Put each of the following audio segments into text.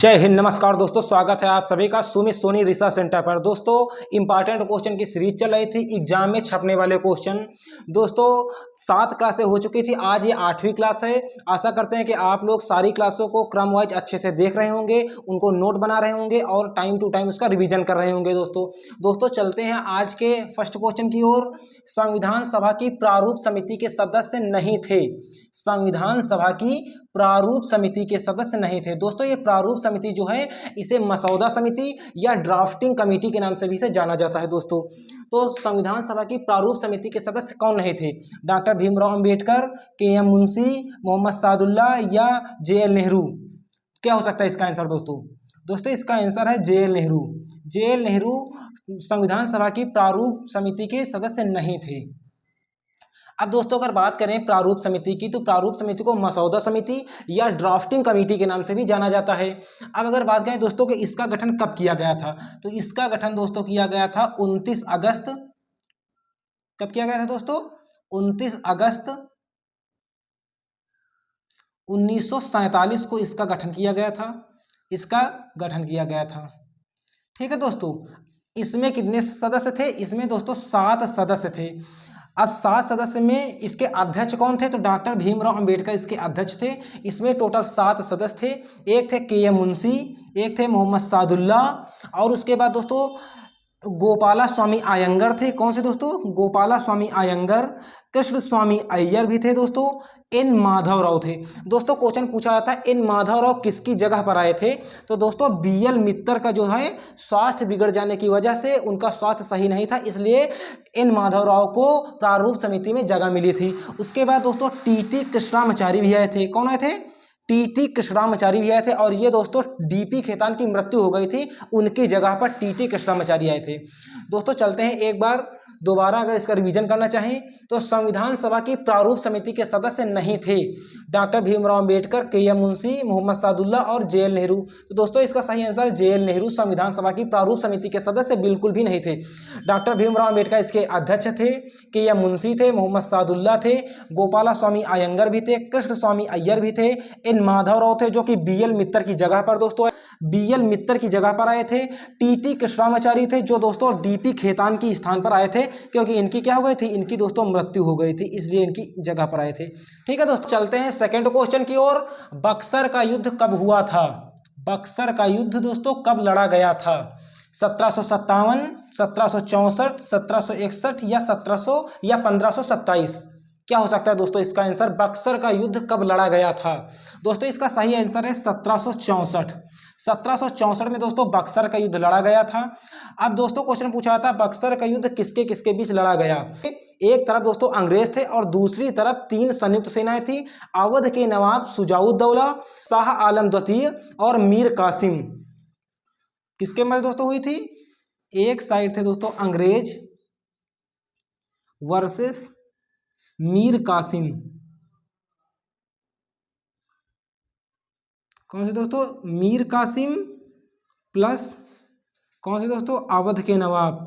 जय हिंद। नमस्कार दोस्तों, स्वागत है आप सभी का सुमित सोनी रिसर्च सेंटर पर। दोस्तों, इंपॉर्टेंट क्वेश्चन की सीरीज चल रही थी, एग्जाम में छपने वाले क्वेश्चन। दोस्तों 7 क्लासें हो चुकी थी, आज ये 8वीं क्लास है। आशा करते हैं कि आप लोग सारी क्लासों को क्रम वाइज अच्छे से देख रहे होंगे, उनको नोट बना रहे होंगे और टाइम टू टाइम उसका रिविजन कर रहे होंगे। दोस्तों चलते हैं आज के फर्स्ट क्वेश्चन की ओर। संविधान सभा की प्रारूप समिति के सदस्य नहीं थे। संविधान सभा की प्रारूप समिति के सदस्य नहीं थे। दोस्तों ये प्रारूप समिति जो है, इसे मसौदा समिति या ड्राफ्टिंग कमेटी के नाम से भी इसे जाना जाता है। दोस्तों तो संविधान सभा की प्रारूप समिति के सदस्य कौन नहीं थे? डॉक्टर भीमराव अंबेडकर, के एम मुंशी, मोहम्मद सादुल्ला या जे.एल. नेहरू। क्या हो सकता है इसका आंसर? दोस्तों इसका आंसर है जे.एल. नेहरू। जे.एल. नेहरू संविधान सभा की प्रारूप समिति के सदस्य नहीं थे। अब दोस्तों अगर बात करें प्रारूप समिति की, तो प्रारूप समिति को मसौदा समिति या ड्राफ्टिंग कमेटी के नाम से भी जाना जाता है। अब अगर बात करें दोस्तों कि इसका गठन कब किया गया था, तो इसका गठन दोस्तों किया गया था 29 अगस्त। कब किया गया था दोस्तों? 29 अगस्त 1947 को इसका गठन किया गया था। ठीक है दोस्तों, इसमें कितने सदस्य थे? इसमें दोस्तों 7 सदस्य थे। अब 7 सदस्य में इसके अध्यक्ष कौन थे? तो डॉक्टर भीमराव अंबेडकर इसके अध्यक्ष थे। इसमें टोटल 7 सदस्य थे। एक थे के.एम. मुंशी, एक थे मोहम्मद सादुल्ला, और उसके बाद दोस्तों गोपाला स्वामी अयंगर थे। कौन से दोस्तों? गोपाला स्वामी अयंगर। कृष्ण स्वामी अय्यर भी थे दोस्तों। एन माधवराव थे। दोस्तों क्वेश्चन पूछा जाता है एन माधवराव किसकी जगह पर आए थे? तो दोस्तों बी.एल. मित्तर का जो है स्वास्थ्य बिगड़ जाने की वजह से उनका स्वास्थ्य सही नहीं था, इसलिए एन माधवराव को प्रारूप समिति में जगह मिली थी। उसके बाद दोस्तों टी.टी. कृष्णामाचारी भी आए थे। कौन आए थे? टी.टी. कृष्णामाचारी भी आए थे, और ये दोस्तों डी.पी. खेतान की मृत्यु हो गई थी, उनकी जगह पर टी.टी. कृष्णामाचारी आए थे। दोस्तों चलते हैं एक बार दोबारा अगर इसका रिवीजन करना चाहें, तो संविधान सभा की प्रारूप समिति के सदस्य नहीं थे डॉक्टर भीमराव अंबेडकर, के.एम. मुंशी, मोहम्मद सादुल्ला और जे.एल. नेहरू। तो दोस्तों इसका सही आंसर जे.एल. नेहरू संविधान सभा की प्रारूप समिति के सदस्य बिल्कुल भी नहीं थे। डॉक्टर भीमराव अंबेडकर इसके अध्यक्ष थे, के.एम. मुंशी थे, मोहम्मद सादुल्ला थे, गोपाला स्वामी अयंगर भी थे, कृष्ण स्वामी अय्यर भी थे, एन माधवराव थे जो कि बी.एल. मित्तर की जगह पर दोस्तों बी.एल. मित्तर की जगह पर आए थे। टी.टी. कृष्णामाचारी थे जो दोस्तों डी.पी. खेतान की स्थान पर आए थे, क्योंकि इनकी क्या हो गई थी? इनकी दोस्तों मृत्यु हो गई थी, इसलिए इनकी जगह पर आए थे। ठीक है दोस्तों, चलते हैं सेकंड क्वेश्चन की ओर। बक्सर का युद्ध कब हुआ था? बक्सर का युद्ध दोस्तों कब लड़ा गया था? 1757, 1764, 1761 या 1700 या 1527? क्या हो सकता है दोस्तों इसका आंसर? बक्सर का युद्ध कब लड़ा गया था? दोस्तों इसका सही आंसर है 1764। 1764 में दोस्तों बक्सर का युद्ध लड़ा गया था। अब दोस्तों क्वेश्चन पूछा था बक्सर का युद्ध किसके किसके बीच लड़ा गया? एक तरफ दोस्तों अंग्रेज थे और दूसरी तरफ 3 संयुक्त सेनाएं थी। अवध के नवाब शुजाउद्दौला, शाह आलम द्वितीय और मीर कासिम। किसके मध्य दोस्तों हुई थी? एक साइड थे दोस्तों अंग्रेज वर्सेस मीर कासिम। कौन से दोस्तों? मीर कासिम प्लस कौन से दोस्तों? अवध के नवाब।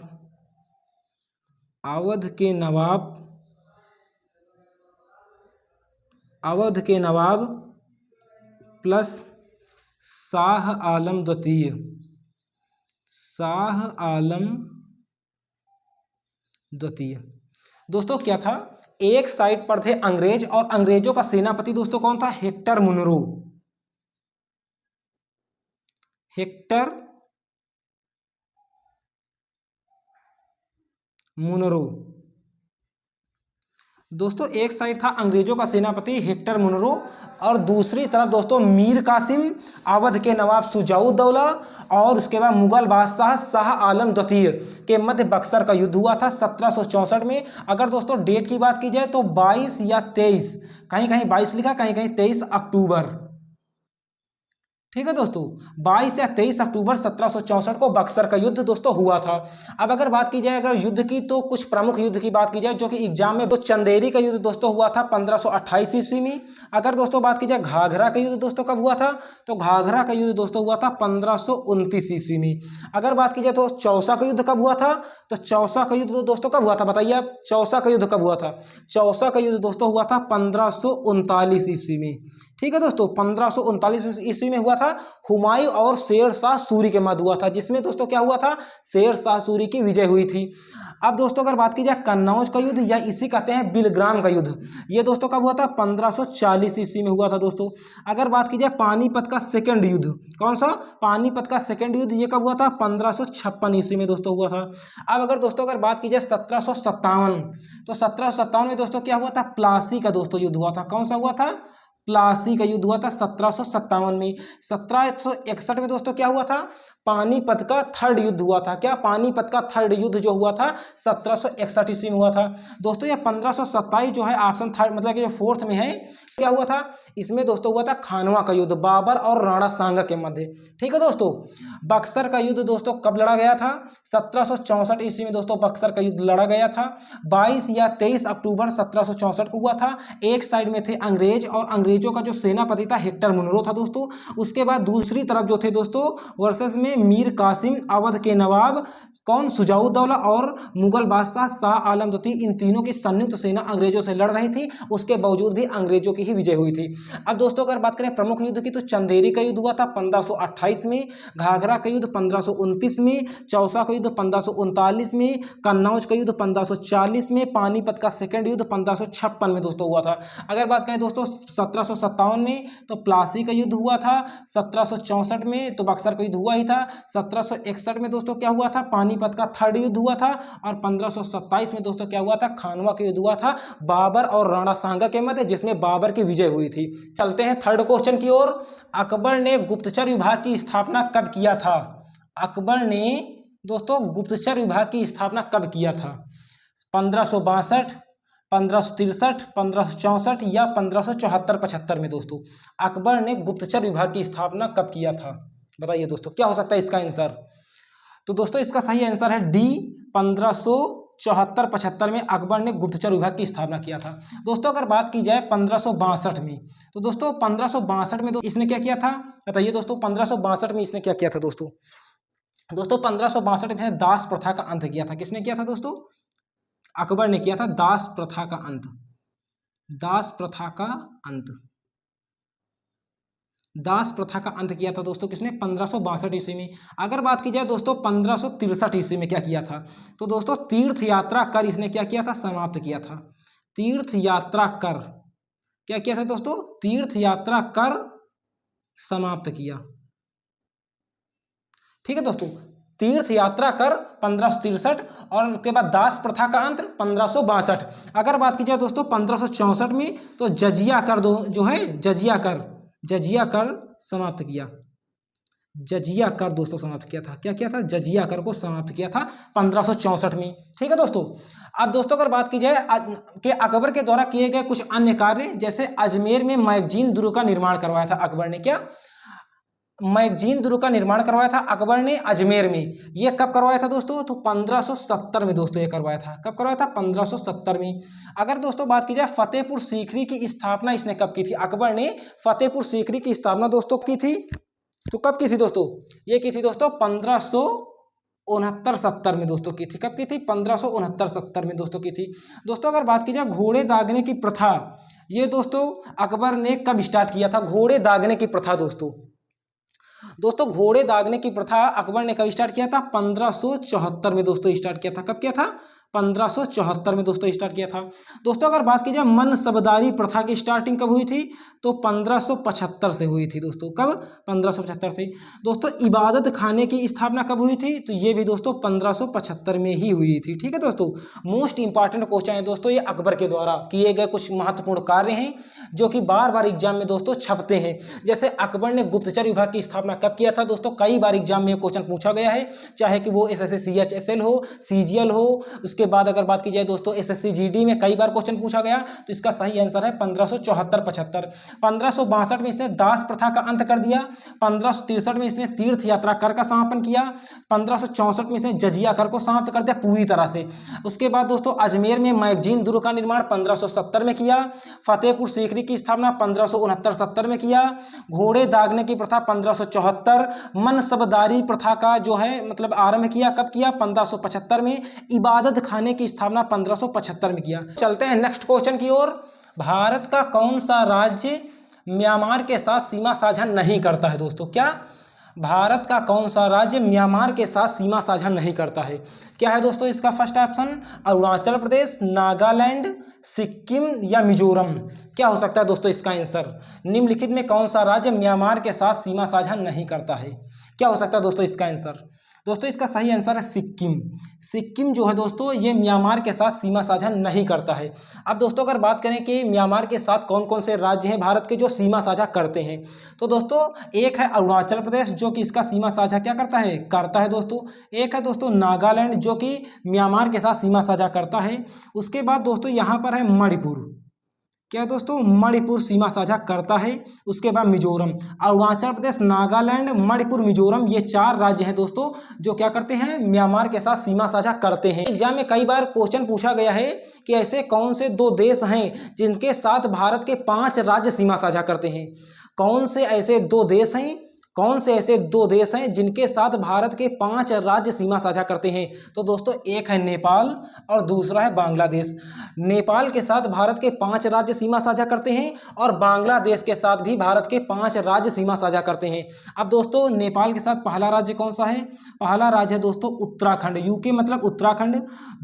अवध के नवाब प्लस शाह आलम द्वितीय। दोस्तों क्या था? एक साइड पर थे अंग्रेज, और अंग्रेजों का सेनापति दोस्तों कौन था? Hector Munro. दोस्तों एक साइड था अंग्रेजों का सेनापति हेक्टर मुनरो, और दूसरी तरफ दोस्तों मीर कासिम, अवध के नवाब शुजाउद्दौला और उसके बाद मुगल बादशाह शाह आलम द्वितीय के मध्य बक्सर का युद्ध हुआ था 1764 में। अगर दोस्तों डेट की बात की जाए तो 22 या 23, कहीं कहीं 22 लिखा, कहीं कहीं 23 अक्टूबर। ठीक है दोस्तों, 22 या 23 अक्टूबर 1764 को बक्सर का युद्ध दोस्तों हुआ था। अब अगर बात की जाए अगर युद्ध की, तो कुछ प्रमुख युद्ध की बात की जाए जो कि एग्जाम में, तो चंदेरी का युद्ध दोस्तों हुआ था 1528 ईस्वी में। अगर दोस्तों बात की जाए घाघरा का युद्ध दोस्तों कब हुआ था? तो घाघरा का युद्ध दोस्तों हुआ था 1529 ईस्वी में। अगर बात की जाए तो चौसा का युद्ध कब हुआ था? तो चौसा का युद्ध दोस्तों कब हुआ था? बताइए आप, चौसा का युद्ध कब हुआ था? चौसा का युद्ध दोस्तों हुआ था 1539 ईस्वी में। ठीक है दोस्तों। 1539 ईस्वी में हुआ था। हुमायूं और शेर शाह सूरी के मध्य हुआ था, जिसमें दोस्तों क्या हुआ था, शेर शाह सूरी की विजय हुई थी। अब दोस्तों अगर बात की जाए कन्नौज का युद्ध, या इसी कहते हैं बिलग्राम का युद्ध, ये दोस्तों कब हुआ था, 1540 ईस्वी में हुआ था दोस्तों। अगर बात की जाए पानीपत का सेकंड युद्ध, कौन सा, पानीपत का सेकंड युद्ध, ये कब हुआ था, 1556 ईस्वी में दोस्तों हुआ था। अब अगर दोस्तों अगर बात की जाए 1757, तो 1757 में दोस्तों क्या हुआ था, प्लासी का दोस्तों युद्ध हुआ था। कौन सा हुआ था, प्लासी का युद्ध हुआ था 1757 में। 1761 में दोस्तों क्या हुआ था, पानीपत का थर्ड युद्ध हुआ था। क्या, पानीपत का थर्ड युद्ध जो हुआ था 1761 ईस्वी में हुआ था दोस्तों। ये 1527 जो है ऑप्शन थर्ड, मतलब कि जो फोर्थ में है, क्या हुआ था, इसमें दोस्तों हुआ था खानवा का युद्ध, बाबर और राणा सांगा के मध्य। ठीक है दोस्तों। बक्सर का युद्ध दोस्तों कब लड़ा गया था, 1764 ईस्वी में दोस्तों बक्सर का युद्ध लड़ा गया था। 22 या 23 अक्टूबर 1764 को हुआ था। एक साइड में थे अंग्रेज, और अंग्रेजों का जो सेनापति था हेक्टर मुनरो था दोस्तों। उसके बाद दूसरी तरफ जो थे दोस्तों वर्सेस में मीर कासिम, अवध के नवाब कौन, सुजाउद्दौला और मुगल बादशाह शाह आलम द्वितीय, इन तीनों की संयुक्त सेना अंग्रेजों से लड़ रही थी। उसके बावजूद भी अंग्रेजों की ही विजय हुई थी। अब दोस्तों अगर बात करें प्रमुख युद्ध की, तो चंदेरी का युद्ध हुआ था 1528 में, घाघरा का युद्ध 1529 में, चौसा का युद्ध 1539 में, कन्नौज का युद्ध 1540 में, पानीपत का सेकंड युद्ध 1556 में दोस्तों हुआ था। अगर बात करें दोस्तों 1757 में, तो प्लासी का युद्ध हुआ था। 1764 में तो बक्सर का युद्ध हुआ ही था। 1761 में दोस्तों क्या हुआ था, पानीपत का थर्ड युद्ध हुआ था। और 1527 में दोस्तों क्या हुआ था, खानवा का युद्ध हुआ था बाबर और राणा सांगा के मध्य, जिसमें बाबर की विजय हुई थी। चलते हैं थर्ड क्वेश्चन की ओर। अकबर ने गुप्तचर विभाग की स्थापना कब किया था, अकबर ने दोस्तों गुप्तचर विभाग की स्थापना कब किया था, 1562, 1563, 1564 या 1574-75 में दोस्तों अकबर ने गुप्तचर विभाग की स्थापना कब किया था, बताइए दोस्तों क्या हो सकता है इसका आंसर। तो दोस्तों इसका सही आंसर है डी, 1574-75 में अकबर ने गुप्तचर विभाग की स्थापना किया था। दोस्तों अगर बात की जाए 1562 में, तो दोस्तों 1562 में इसने क्या किया था, बताइए दोस्तों 1562 में इसने क्या किया था दोस्तों। दोस्तों 1562 में दास प्रथा का अंत किया था। किसने किया था दोस्तों, अकबर ने किया था दास प्रथा का अंत, दास प्रथा का अंत, दास प्रथा का अंत किया था दोस्तों किसने, 1562 ईस्वी में। अगर बात की जाए दोस्तों 1563 ईस्वी में क्या किया था, तो दोस्तों तीर्थ यात्रा कर इसने क्या किया था, समाप्त किया था। तीर्थ यात्रा कर क्या किया था दोस्तों, तीर्थ यात्रा कर समाप्त किया। ठीक है दोस्तों, तीर्थ यात्रा कर 1563 और उसके बाद दास प्रथा का अंत 1562। अगर बात की जाए दोस्तों 1564 में, तो जजिया कर जो है जजिया कर समाप्त किया, जजिया कर दोस्तों समाप्त किया था। क्या किया था, जजिया कर को समाप्त किया था 1564 में। ठीक है दोस्तों। अब दोस्तों अगर बात की जाए कि अकबर के द्वारा किए गए कुछ अन्य कार्य, जैसे अजमेर में मैगजीन दुर्ग का निर्माण करवाया था अकबर ने। क्या, मैगजीन दुर्ग का निर्माण करवाया था अकबर ने अजमेर में। ये कब करवाया था दोस्तों, तो 1570 में दोस्तों ये करवाया था। कब करवाया था, 1570 में। अगर दोस्तों बात की जाए फतेहपुर सीकरी की स्थापना इसने कब की थी, अकबर ने फतेहपुर सीकरी की स्थापना दोस्तों की थी, तो कब की थी दोस्तों, ये की थी दोस्तों 1569-70 में दोस्तों की थी। कब की थी, 1569-70 में दोस्तों की थी। दोस्तों अगर बात की जाए घोड़े दागने की प्रथा, ये दोस्तों अकबर ने कब स्टार्ट किया था, घोड़े दागने की प्रथा दोस्तों घोड़े दागने की प्रथा अकबर ने कब स्टार्ट किया था, 1574 में दोस्तों स्टार्ट किया था। कब किया था, 1574 में दोस्तों स्टार्ट किया था। दोस्तों अगर बात की जाए मनसबदारी प्रथा की स्टार्टिंग कब हुई थी, तो 1575 से हुई थी दोस्तों। कब, 1575 से। दोस्तों इबादत खाने की स्थापना कब हुई थी, तो ये भी दोस्तों 1575 में ही हुई थी। ठीक है दोस्तों। मोस्ट इंपॉर्टेंट क्वेश्चन है दोस्तों ये अकबर के द्वारा किए गए कुछ महत्वपूर्ण कार्य हैं जो कि बार बार एग्जाम में दोस्तों छपते हैं। जैसे अकबर ने गुप्तचर विभाग की स्थापना कब किया था दोस्तों, कई बार एग्जाम में क्वेश्चन पूछा गया है, चाहे कि वो SSC CHSL हो, CGL हो। उसके बाद अगर बात की जाए दोस्तों SSC GD में कई बार क्वेश्चन पूछा गया, तो इसका सही आंसर है 1574-75। 1562 में इसने दास प्रथा का अंत कर दिया। 1563 में इसने तीर्थ यात्रा कर का समापन किया। 1564 में इसने जजिया कर को समाप्त कर दिया पूरी तरह से। उसके बाद दोस्तों अजमेर में मैगजीन दुर्ग का निर्माण 1570 में किया। फतेहपुर सीकरी की स्थापना 1569-70 में किया। घोड़े दागने की प्रथा 1574। मनसबदारी प्रथा का जो है मतलब आरंभ किया, कब किया, 1575 में। इबादत खाने की स्थापना 1575 में किया। चलते हैं नेक्स्ट क्वेश्चन की ओर। भारत का कौन सा राज्य म्यांमार के साथ सीमा साझा नहीं करता है दोस्तों? क्या भारत का कौन सा राज्य म्यांमार के साथ सीमा साझा नहीं करता है? क्या है दोस्तों इसका फर्स्ट ऑप्शन? अरुणाचल प्रदेश, नागालैंड, सिक्किम या मिजोरम? क्या हो सकता है दोस्तों इसका आंसर? निम्नलिखित में कौन सा राज्य म्यांमार के साथ सीमा साझा नहीं करता है? क्या हो सकता है दोस्तों इसका आंसर? दोस्तों इसका सही आंसर है सिक्किम। सिक्किम जो है दोस्तों ये म्यांमार के साथ सीमा साझा नहीं करता है। अब दोस्तों अगर बात करें कि म्यांमार के साथ कौन कौन से राज्य हैं भारत के जो सीमा साझा करते हैं, तो दोस्तों एक है अरुणाचल प्रदेश जो कि इसका सीमा साझा क्या करता है दोस्तों। एक है दोस्तों नागालैंड जो कि म्यांमार के साथ सीमा साझा करता है। उसके बाद दोस्तों यहाँ पर है मणिपुर। क्या दोस्तों? मणिपुर सीमा साझा करता है। उसके बाद मिजोरम। अरुणाचल प्रदेश, नागालैंड, मणिपुर, मिजोरम ये 4 राज्य हैं दोस्तों जो क्या करते हैं म्यांमार के साथ सीमा साझा करते हैं। एग्जाम में कई बार क्वेश्चन पूछा गया है कि ऐसे कौन से 2 देश हैं जिनके साथ भारत के 5 राज्य सीमा साझा करते हैं? कौन से ऐसे 2 देश हैं, कौन से ऐसे 2 देश हैं जिनके साथ भारत के 5 राज्य सीमा साझा करते हैं? तो दोस्तों एक है नेपाल और दूसरा है बांग्लादेश। नेपाल के साथ भारत के 5 राज्य सीमा साझा करते हैं और बांग्लादेश के साथ भी भारत के 5 राज्य सीमा साझा करते हैं। अब दोस्तों नेपाल के साथ पहला राज्य कौन सा है? पहला राज्य है दोस्तों उत्तराखंड। यूके मतलब उत्तराखंड।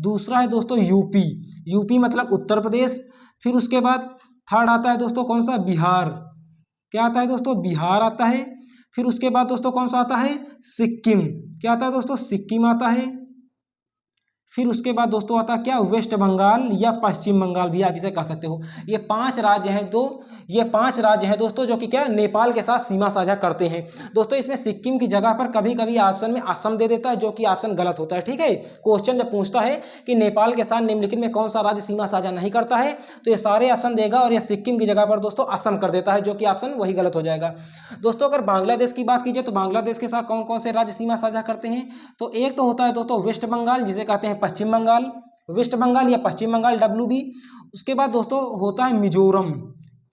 दूसरा है दोस्तों यूपी। यूपी मतलब उत्तर प्रदेश। फिर उसके बाद थर्ड आता है दोस्तों कौन सा? बिहार। क्या आता है दोस्तों? बिहार आता है। फिर उसके बाद दोस्तों कौन सा आता है? सिक्किम। क्या आता है दोस्तों? सिक्किम आता है। फिर उसके बाद दोस्तों आता है क्या? वेस्ट बंगाल या पश्चिम बंगाल भी आप इसे कह सकते हो। ये 5 राज्य हैं ये 5 राज्य हैं दोस्तों जो कि क्या नेपाल के साथ सीमा साझा करते हैं। दोस्तों इसमें सिक्किम की जगह पर कभी कभी ऑप्शन में असम दे देता है जो कि ऑप्शन गलत होता है। ठीक है, क्वेश्चन जब पूछता है कि नेपाल के साथ निम्नलिखित में कौन सा राज्य सीमा साझा नहीं करता है तो ये सारे ऑप्शन देगा और ये सिक्किम की जगह पर दोस्तों असम कर देता है जो कि ऑप्शन वही गलत हो जाएगा। दोस्तों अगर बांग्लादेश की बात कीजिए तो बांग्लादेश के साथ कौन कौन से राज्य सीमा साझा करते हैं? तो एक तो होता है दोस्तों वेस्ट बंगाल जिसे कहते हैं पश्चिम बंगाल, वेस्ट बंगाल या पश्चिम बंगाल WB। उसके बाद दोस्तों होता है मिजोरम।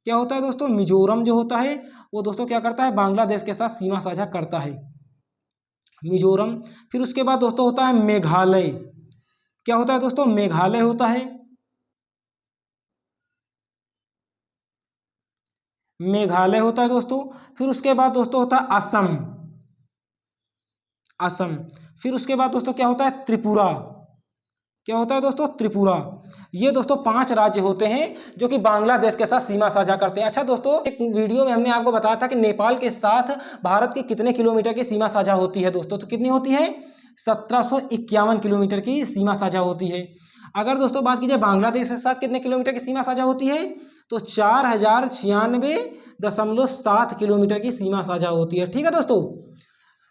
क्या होता है दोस्तों? मिजोरम जो होता है वो दोस्तों क्या करता है बांग्लादेश के साथ सीमा साझा करता है, मिजोरम। फिर उसके बाद दोस्तों होता है मेघालय। क्या होता है दोस्तों? मेघालय होता है। मेघालय होता है दोस्तों। फिर उसके बाद दोस्तों होता है असम। असम। फिर उसके बाद दोस्तों क्या होता है? त्रिपुरा। क्या होता है दोस्तों? त्रिपुरा। ये दोस्तों 5 राज्य होते हैं जो कि बांग्लादेश के साथ सीमा साझा करते हैं। अच्छा दोस्तों एक वीडियो में हमने आपको बताया था कि नेपाल के साथ भारत की कितने किलोमीटर की सीमा साझा होती है दोस्तों, तो कितनी होती है? 1751 किलोमीटर की सीमा साझा होती है। अगर दोस्तों बात कीजिए बांग्लादेश के साथ कितने किलोमीटर की सीमा साझा होती है तो 4096.7 किलोमीटर की सीमा साझा होती है। ठीक है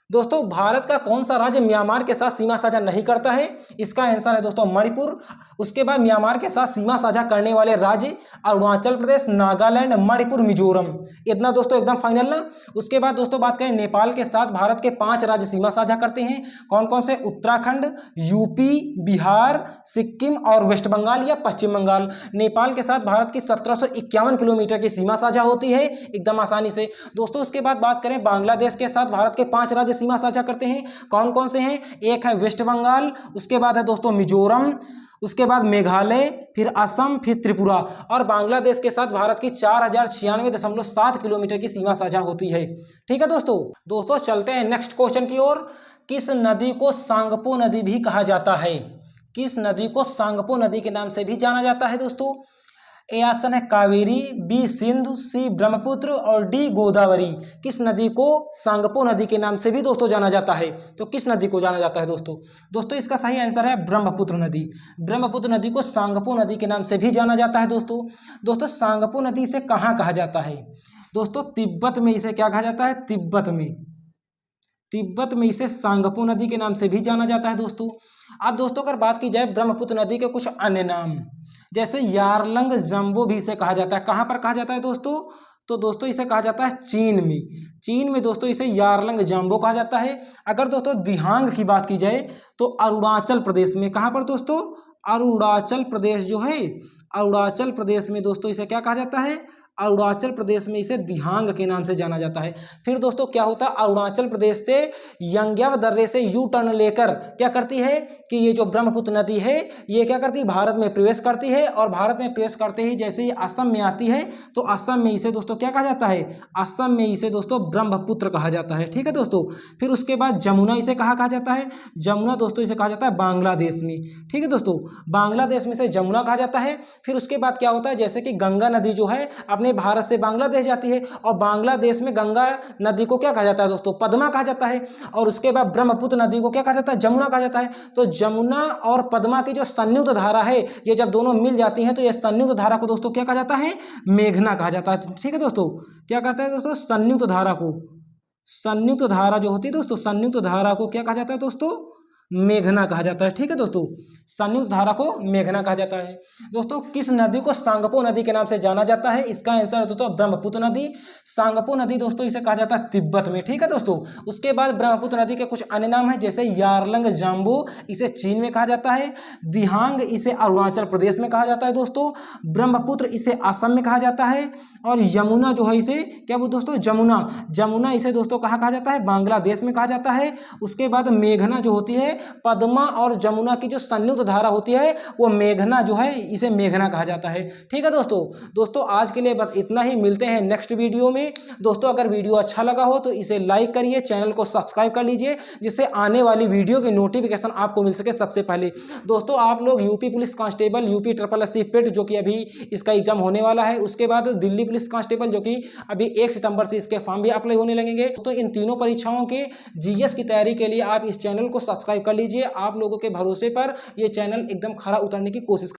दोस्तों भारत का कौन सा राज्य म्यांमार के साथ सीमा साझा नहीं करता है? इसका आंसर है दोस्तों मणिपुर। उसके बाद म्यांमार के साथ सीमा साझा करने वाले राज्य अरुणाचल प्रदेश, नागालैंड, मणिपुर, मिजोरम। इतना दोस्तों एकदम फाइनल ना। उसके बाद दोस्तों बात करें नेपाल के साथ भारत के 5 राज्य सीमा साझा करते हैं। कौन कौन से? उत्तराखंड, यूपी, बिहार, सिक्किम और वेस्ट बंगाल या पश्चिम बंगाल। नेपाल के साथ भारत की 1751 किलोमीटर की सीमा साझा होती है एकदम आसानी से। दोस्तों उसके बाद बात करें बांग्लादेश के साथ भारत के 5 राज्य सीमा साझा करते हैं। कौन कौन से हैं? एक है वेस्ट बंगाल, उसके बाद है दोस्तों मिजोरम, उसके बाद मेघालय, फिर असम, फिर त्रिपुरा। और बांग्लादेश के साथ भारत की 4096.7 किलोमीटर की सीमा साझा होती है। ठीक है दोस्तों चलते हैं नेक्स्ट क्वेश्चन की ओर। किस नदी को सांगपो नदी भी कहा जाता है? किस नदी को सांगपो नदी के नाम से भी जाना जाता है दोस्तों? ए ऑप्शन है कावेरी, बी सिंधु, सी ब्रह्मपुत्र और डी गोदावरी। किस नदी को सांगपो नदी के नाम से भी दोस्तों जाना जाता है? तो किस नदी को जाना जाता है दोस्तों इसका सही आंसर है ब्रह्मपुत्र नदी। ब्रह्मपुत्र नदी को सांगपो नदी के नाम से भी जाना जाता है दोस्तों सांगपो नदी इसे कहाँ कहा जाता है? दोस्तों तिब्बत में इसे क्या कहा जाता है? तिब्बत में इसे सांगपो नदी के नाम से भी जाना जाता है दोस्तों। अब दोस्तों अगर बात की जाए ब्रह्मपुत्र नदी के कुछ अन्य नाम, जैसे यारलंग जंबो भी इसे कहा जाता है। कहाँ पर कहा जाता है दोस्तों? तो दोस्तों इसे कहा जाता है चीन में दोस्तों इसे यारलंग जंबो कहा जाता है। अगर दोस्तों दिहांग की बात की जाए तो अरुणाचल प्रदेश में, कहाँ पर दोस्तों? अरुणाचल प्रदेश जो है, अरुणाचल प्रदेश में दोस्तों इसे क्या कहा जाता है? अरुणाचल प्रदेश में इसे दिहांग के नाम से जाना जाता है। फिर दोस्तों क्या होता है, अरुणाचल प्रदेश से यंग्याव दर्रे से यू टर्न लेकर क्या करती है कि ये जो ब्रह्मपुत्र नदी है ये क्या करती है, भारत में प्रवेश करती है, और भारत में प्रवेश करते ही जैसे ही असम में आती है तो असम में इसे दोस्तों क्या कहा जाता है, असम में इसे दोस्तों ब्रह्मपुत्र कहा जाता है। ठीक है दोस्तों। फिर उसके बाद जमुना इसे कहा जाता है, जमुना दोस्तों इसे कहा जाता है बांग्लादेश में। ठीक है दोस्तों, बांग्लादेश में से जमुना कहा जाता है। फिर उसके बाद क्या होता है, जैसे कि गंगा नदी जो है अपने भारत से बांग्लादेश जाती है, और बांग्लादेश में गंगा नदी को क्या कहा जाता है दोस्तों, पद्मा कहा जाता है। और उसके बाद ब्रह्मपुत्र नदी को क्या कहा जाता है, जमुना कहा जाता है। तो जमुना और पद्मा की जो संयुक्त धारा है, ये जब दोनों मिल जाती हैं तो ये संयुक्त धारा को दोस्तों क्या कहा जाता है, मेघना कहा जाता है। ठीक है दोस्तों, क्या कहता है दोस्तों, संयुक्त धारा को, संयुक्त धारा जो होती है दोस्तों, संयुक्त धारा को क्या कहा जाता है दोस्तों, मेघना कहा जाता है। ठीक है दोस्तों, संयुक्त धारा को मेघना कहा जाता है। दोस्तों किस नदी को सांगपो नदी के नाम से जाना जाता है, इसका आंसर है दोस्तों ब्रह्मपुत्र नदी। सांगपो नदी दोस्तों इसे कहा जाता है तिब्बत में। ठीक है दोस्तों, उसके बाद ब्रह्मपुत्र नदी के कुछ अन्य नाम है, जैसे यारलंग जाम्बो इसे चीन में कहा जाता है, दिहांग इसे अरुणाचल प्रदेश में कहा जाता है दोस्तों, ब्रह्मपुत्र इसे असम में कहा जाता है, और यमुना जो है इसे क्या बोलते दोस्तों, जमुना, जमुना इसे दोस्तों कहा जाता है, बांग्लादेश में कहा जाता है। उसके बाद मेघना जो होती है, पद्मा और जमुना की जो संयुक्त धारा होती है वो मेघना जो है इसे मेघना कहा जाता है। ठीक है दोस्तों आज के लिए बस इतना ही, मिलते हैं नेक्स्ट वीडियो में। दोस्तों अगर वीडियो अच्छा लगा हो तो इसे लाइक करिए, चैनल को सब्सक्राइब कर लीजिए, जिससे आने वाली वीडियो की नोटिफिकेशन आपको मिल सके सबसे पहले। दोस्तों आप लोग UP police constable, UP SSSC पेट जो कि अभी इसका एग्जाम होने वाला है, उसके बाद दिल्ली पुलिस कांस्टेबल जो कि अभी 1 सितंबर से इसके फॉर्म भी अप्लाई होने लगेंगे। तो इन तीनों परीक्षाओं के GS की तैयारी के लिए आप इस चैनल को सब्सक्राइब कर लीजिए। आप लोगों के भरोसे पर यह चैनल एकदम खरा उतरने की कोशिश